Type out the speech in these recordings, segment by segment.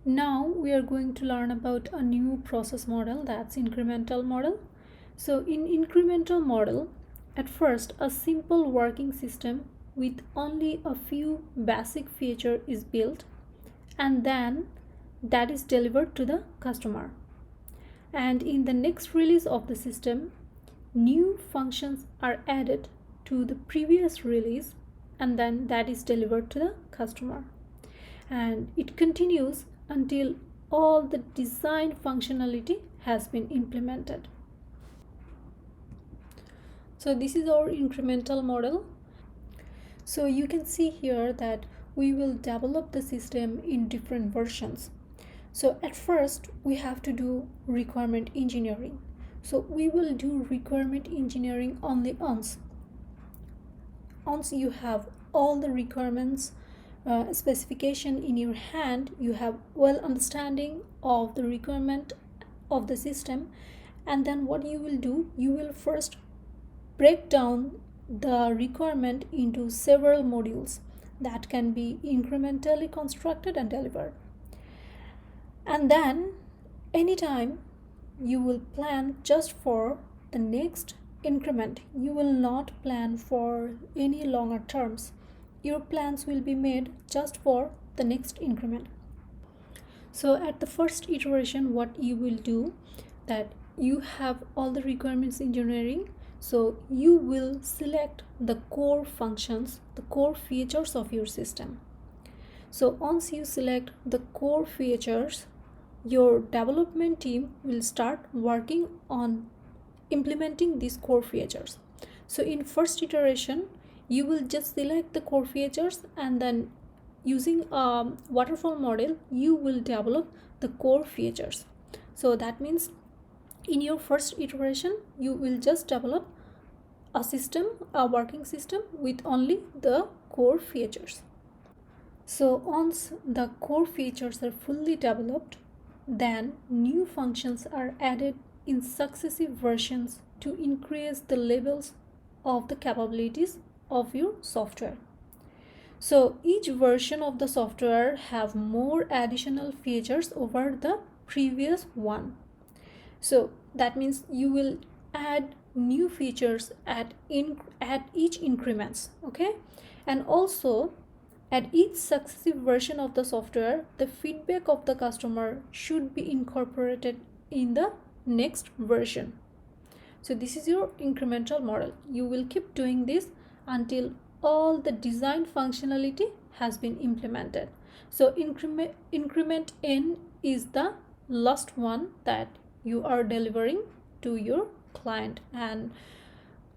Now we are going to learn about a new process model, that's incremental model. So in incremental model, at first a simple working system with only a few basic features is built, and then that is delivered to the customer. And in the next release of the system, new functions are added to the previous release, and then that is delivered to the customer. And it continues until all the design functionality has been implemented. So this is our incremental model. So you can see here that we will develop the system in different versions. So at first we have to do requirement engineering. So we will do requirement engineering only once you have all the requirements specification in your hand, you have well understanding of the requirement of the system, and then what you will do, you will first break down the requirement into several modules that can be incrementally constructed and delivered. And then anytime you will plan just for the next increment, you will not plan for any longer terms. Your plans will be made just for the next increment. So at the first iteration, what you will do, that you have all the requirements engineering, so you will select the core functions, the core features of your system. So once you select the core features, your development team will start working on implementing these core features. So in first iteration, you will just select the core features, and then using a waterfall model, you will develop the core features. So that means in your first iteration, you will just develop a working system with only the core features. So once the core features are fully developed, then new functions are added in successive versions to increase the levels of the capabilities of your software. So each version of the software have more additional features over the previous one. So that means you will add new features at each increments, okay? And also at each successive version of the software, the feedback of the customer should be incorporated in the next version. So this is your incremental model. You will keep doing this until all the design functionality has been implemented. So increment n is the last one that you are delivering to your client, and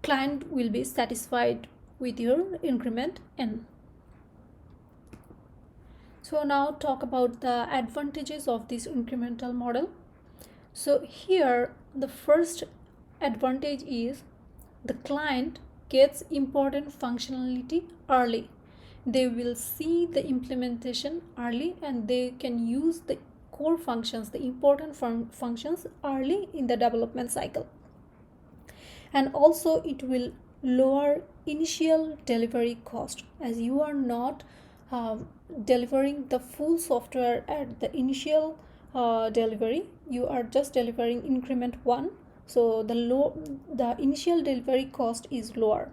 client will be satisfied with your increment n. So now talk about the advantages of this incremental model. So here the first advantage is the client gets important functionality early. They will see the implementation early, and they can use the core functions, the important functions early in the development cycle. And also it will lower initial delivery cost, as you are not delivering the full software at the initial delivery. You are just delivering increment 1, so the initial delivery cost is lower.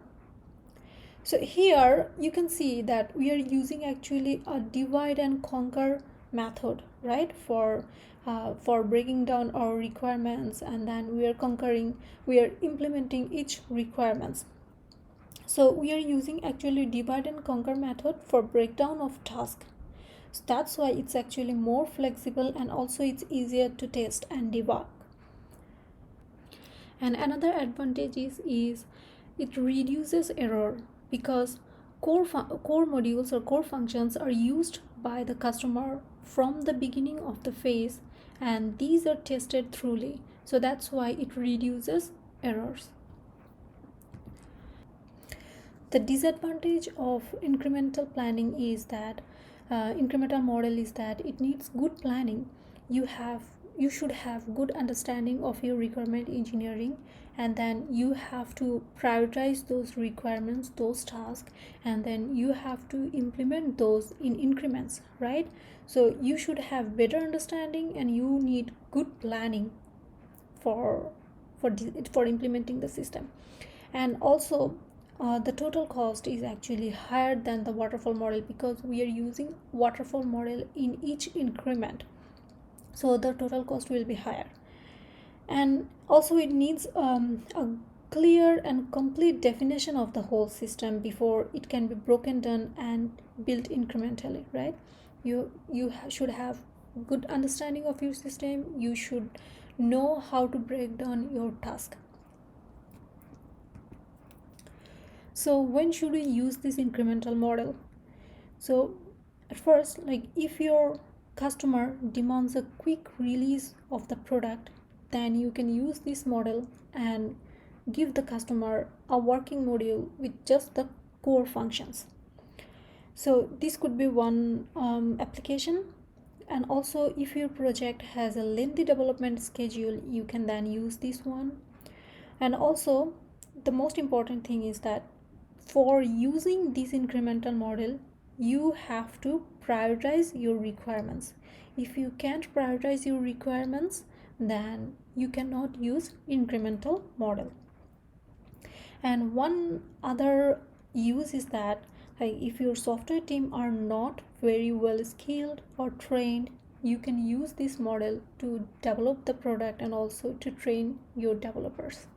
So here you can see that we are using actually a divide and conquer method, right, for breaking down our requirements, and then we are implementing each requirements. So we are using actually divide and conquer method for breakdown of task. So that's why it's actually more flexible, and also it's easier to test and debug. And another advantage is it reduces error, because core modules or core functions are used by the customer from the beginning of the phase, and these are tested thoroughly. So that's why it reduces errors. The disadvantage of incremental model is that it needs good planning. You have you should have good understanding of your requirement engineering, and then you have to prioritize those requirements, those tasks, and then you have to implement those in increments, right? So you should have better understanding, and you need good planning for for implementing the system. And also the total cost is actually higher than the waterfall model, because we are using waterfall model in each increment, so the total cost will be higher. And also it needs a clear and complete definition of the whole system before it can be broken down and built incrementally, right? You should have good understanding of your system. You should know how to break down your task. So when should we use this incremental model? So at first, like if your customer demands a quick release of the product, then you can use this model and give the customer a working module with just the core functions. So this could be one application. And also if your project has a lengthy development schedule, you can then use this one. And also the most important thing is that for using this incremental model, you have to prioritize your requirements. If you can't prioritize your requirements, then you cannot use incremental model. And one other use is that, like, if your software team are not very well skilled or trained, you can use this model to develop the product and also to train your developers.